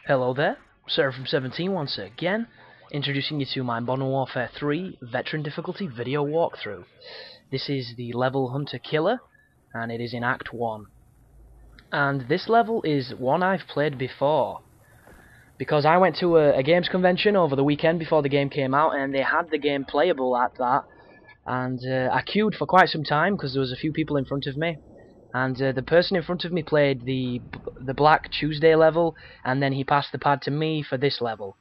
Hello there, Sarah from 17 once again, introducing you to my Modern Warfare 3 Veteran Difficulty video walkthrough. This is the level Hunter Killer, and it is in Act 1. And this level is one I've played before, because I went to a games convention over the weekend before the game came out, and they had the game playable at that, and I queued for quite some time because there was a few people in front of me. And the person in front of me played the Black Tuesday level, and then he passed the pad to me for this level.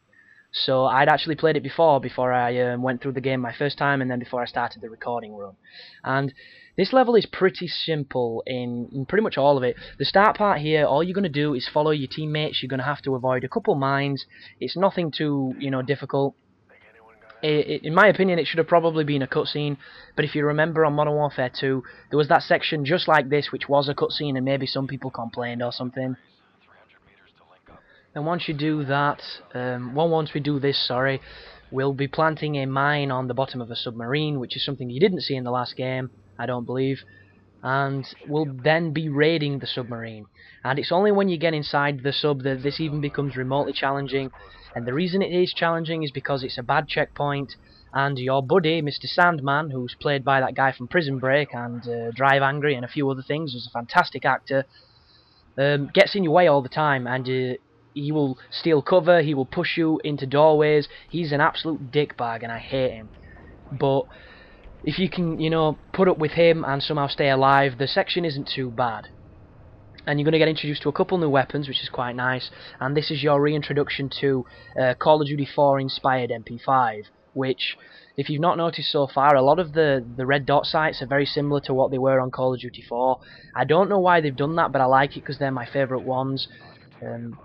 So I'd actually played it before I went through the game my first time, and then before I started the recording run. And this level is pretty simple in pretty much all of it. The start part here, all you're going to do is follow your teammates. You're going to have to avoid a couple mines. It's nothing too, difficult. In my opinion, it should have probably been a cutscene, but if you remember on Modern Warfare 2, there was that section just like this, which was a cutscene, and maybe some people complained or something. And once you do that, once we do this, we'll be planting a mine on the bottom of a submarine, which is something you didn't see in the last game, I don't believe. And we'll then be raiding the submarine. And it's only when you get inside the sub that this even becomes remotely challenging. And the reason it is challenging is because it's a bad checkpoint, and your buddy, Mr. Sandman, who's played by that guy from Prison Break and Drive Angry and a few other things, who's a fantastic actor, gets in your way all the time, and he will steal cover, he will push you into doorways. He's an absolute dickbag, and I hate him. But if you can, put up with him and somehow stay alive, the section isn't too bad. And you're going to get introduced to a couple new weapons, which is quite nice. And this is your reintroduction to Call of Duty 4 inspired MP5, which, if you've not noticed so far, a lot of the red dot sights are very similar to what they were on Call of Duty 4. I don't know why they've done that, but I like it because they're my favourite ones.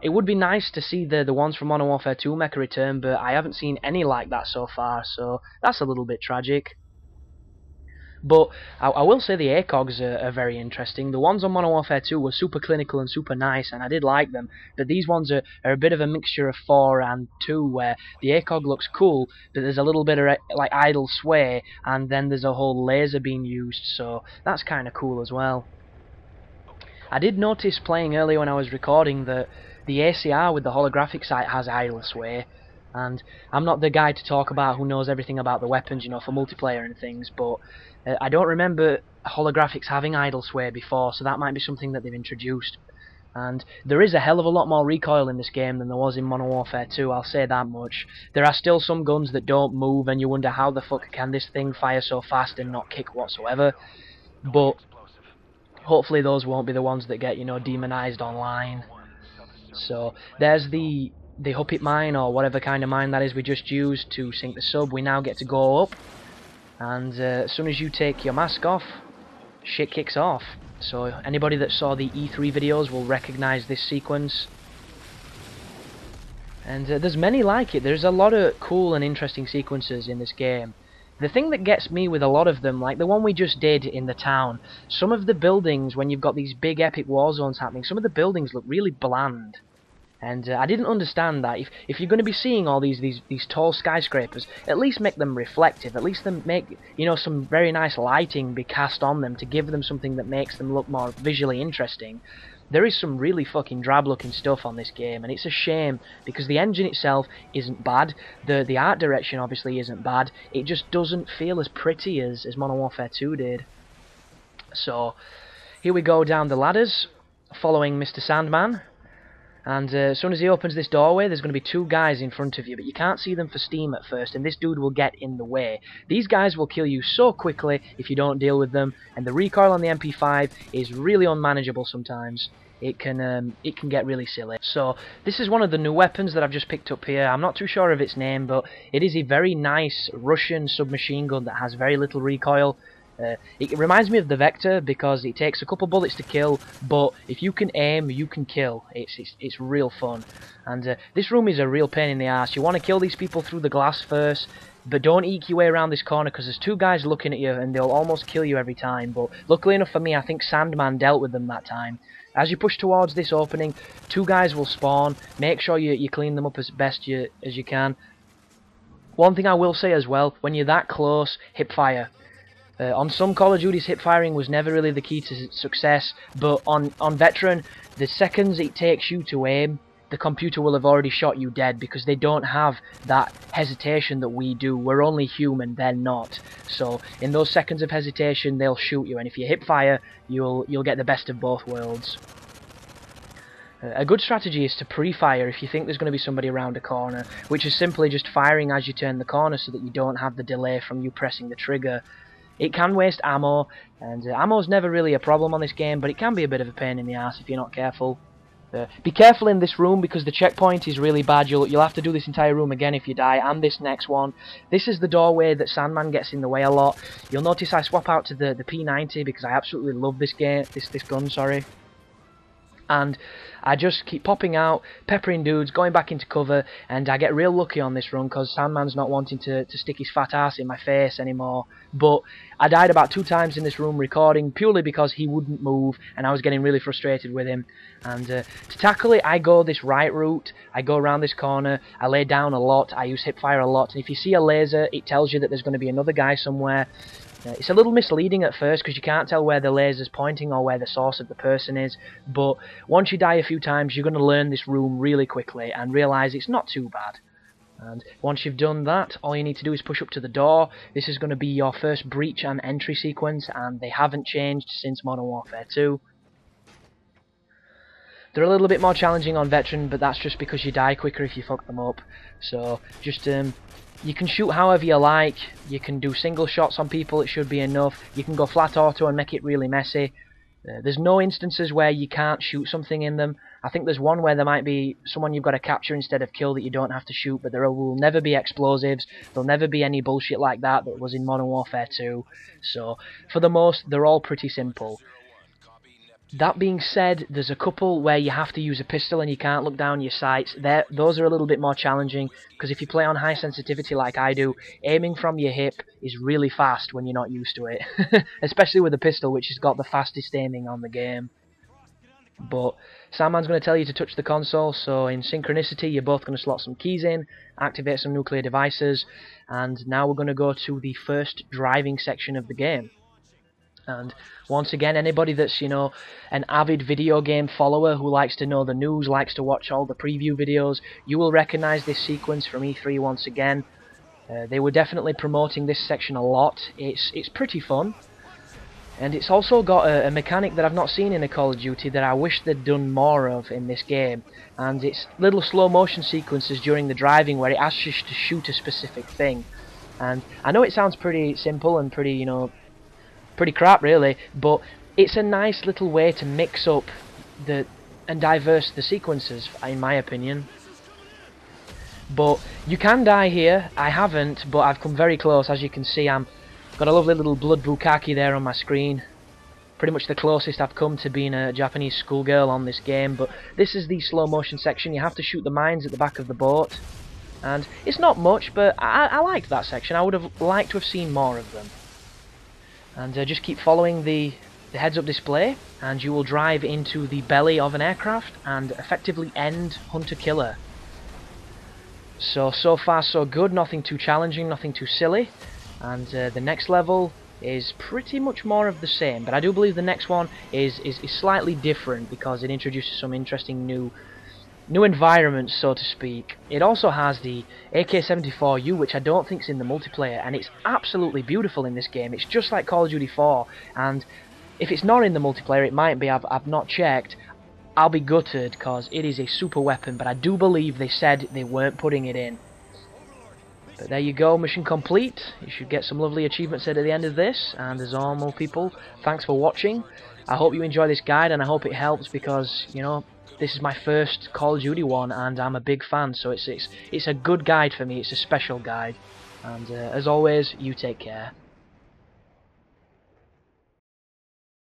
It would be nice to see the ones from Modern Warfare 2 make a return, but I haven't seen any like that so far, so that's a little bit tragic. But I will say the ACOGs are very interesting. The ones on Modern Warfare 2 were super clinical and super nice, and I did like them. But these ones are a bit of a mixture of 4 and 2, where the ACOG looks cool, but there's a little bit of like idle sway, and then there's a whole laser being used, so that's kind of cool as well. I did notice playing earlier when I was recording that the ACR with the holographic sight has idle sway. And I'm not the guy to talk about who knows everything about the weapons, for multiplayer and things, but I don't remember holographics having idle sway before, so that might be something that they've introduced. And there is a hell of a lot more recoil in this game than there was in Modern Warfare 2, I'll say that much. There are still some guns that don't move, and you wonder how the fuck can this thing fire so fast and not kick whatsoever. But hopefully those won't be the ones that get, demonized online. So there's the Huppet mine, or whatever kind of mine that is we just used to sink the sub. We now get to go up, and as soon as you take your mask off, shit kicks off. So anybody that saw the E3 videos will recognise this sequence, and there's many like it. There's a lot of cool and interesting sequences in this game. The thing that gets me with a lot of them, like the one we just did in the town, some of the buildings, when you've got these big epic war zones happening, some of the buildings look really bland. And I didn't understand that. If you're going to be seeing all these tall skyscrapers, at least make them reflective. At least them make, some very nice lighting be cast on them to give them something that makes them look more visually interesting. There is some really fucking drab looking stuff on this game, and it's a shame because the engine itself isn't bad. The art direction obviously isn't bad. It just doesn't feel as pretty as Modern Warfare 2 did. So here we go down the ladders, following Mr. Sandman. And as soon as he opens this doorway, there's going to be 2 guys in front of you, but you can't see them for steam at first, and this dude will get in the way. These guys will kill you so quickly if you don't deal with them, and the recoil on the MP5 is really unmanageable sometimes. It can get really silly. So this is one of the new weapons that I've just picked up here. I'm not too sure of its name, but it is a very nice Russian submachine gun that has very little recoil. It reminds me of the Vector because it takes a couple bullets to kill, but if you can aim, you can kill. It's real fun. And this room is a real pain in the ass. You want to kill these people through the glass first, but don't eke your way around this corner because there's 2 guys looking at you and they'll almost kill you every time. But luckily enough for me, I think Sandman dealt with them that time. As you push towards this opening, 2 guys will spawn. Make sure you clean them up as best as you can. One thing I will say as well, when you're that close, hip fire. On some Call of Duty's hip firing was never really the key to success, but on Veteran, the seconds it takes you to aim, the computer will have already shot you dead, because they don't have that hesitation that we do. We're only human, they're not. So in those seconds of hesitation, they'll shoot you, and if you hip fire, you'll get the best of both worlds. A good strategy is to pre-fire if you think there's going to be somebody around a corner, which is simply just firing as you turn the corner so that you don't have the delay from you pressing the trigger. It can waste ammo, and ammo's never really a problem on this game, but it can be a bit of a pain in the ass if you're not careful. Be careful in this room, because the checkpoint is really bad. You'll have to do this entire room again if you die, and this next one. This is the doorway that Sandman gets in the way a lot. You'll notice I swap out to the P90 because I absolutely love this gun, sorry. And I just keep popping out, peppering dudes, going back into cover, and I get real lucky on this run because Sandman's not wanting to stick his fat ass in my face anymore. But I died about 2 times in this room recording purely because he wouldn't move, and I was getting really frustrated with him. And to tackle it, I go this right route, I go around this corner, I lay down a lot, I use hipfire a lot, and if you see a laser, it tells you that there's going to be another guy somewhere. It's a little misleading at first because you can't tell where the laser's pointing or where the source of the person is, but once you die a few times you're going to learn this room really quickly and realise it's not too bad. And once you've done that, all you need to do is push up to the door. This is going to be your first breach and entry sequence, and they haven't changed since Modern Warfare 2. They're a little bit more challenging on Veteran, but that's just because you die quicker if you fuck them up. So just you can shoot however you like, you can do single shots on people, it should be enough, you can go flat auto and make it really messy. There's no instances where you can't shoot something in them. I think there's one where there might be someone you've got to capture instead of kill that you don't have to shoot, but there will never be explosives, there'll never be any bullshit like that was in Modern Warfare 2. So, for the most, they're all pretty simple. That being said, there's a couple where you have to use a pistol and you can't look down your sights. Those are a little bit more challenging, because if you play on high sensitivity like I do, aiming from your hip is really fast when you're not used to it. Especially with a pistol, which has got the fastest aiming on the game. But Sandman's going to tell you to touch the console, so in synchronicity you're both going to slot some keys in, activate some nuclear devices, and now we're going to go to the first driving section of the game. And once again, anybody that's, you know, an avid video game follower who likes to know the news, likes to watch all the preview videos, you will recognise this sequence from E3 once again. They were definitely promoting this section a lot. It's pretty fun. And it's also got a mechanic that I've not seen in a Call of Duty that I wish they'd done more of in this game. And it's little slow motion sequences during the driving where it asks you to shoot a specific thing. And I know it sounds pretty simple and pretty, you know, pretty crap really, but it's a nice little way to mix up and diverse the sequences, in my opinion. But you can die here. I haven't, but I've come very close. As you can see, I've got a lovely little blood bukkake there on my screen. Pretty much the closest I've come to being a Japanese schoolgirl on this game. But this is the slow motion section. You have to shoot the mines at the back of the boat, and it's not much, but I liked that section. I would have liked to have seen more of them. And just keep following the heads-up display, and you will drive into the belly of an aircraft and effectively end Hunter-Killer. So far so good, nothing too challenging, nothing too silly. And the next level is pretty much more of the same, but I do believe the next one is slightly different because it introduces some interesting new environments, so to speak. It also has the AK-74U, which I don't think is in the multiplayer, and it's absolutely beautiful in this game. It's just like Call of Duty 4, and if it's not in the multiplayer, it might be. I've not checked. I'll be gutted because it is a super weapon, but I do believe they said they weren't putting it in. But there you go, mission complete. You should get some lovely achievements at the end of this, and as normal people, thanks for watching. I hope you enjoy this guide, and I hope it helps because, you know, this is my first Call of Duty one, and I'm a big fan, so it's a good guide for me. It's a special guide. And as always, you take care.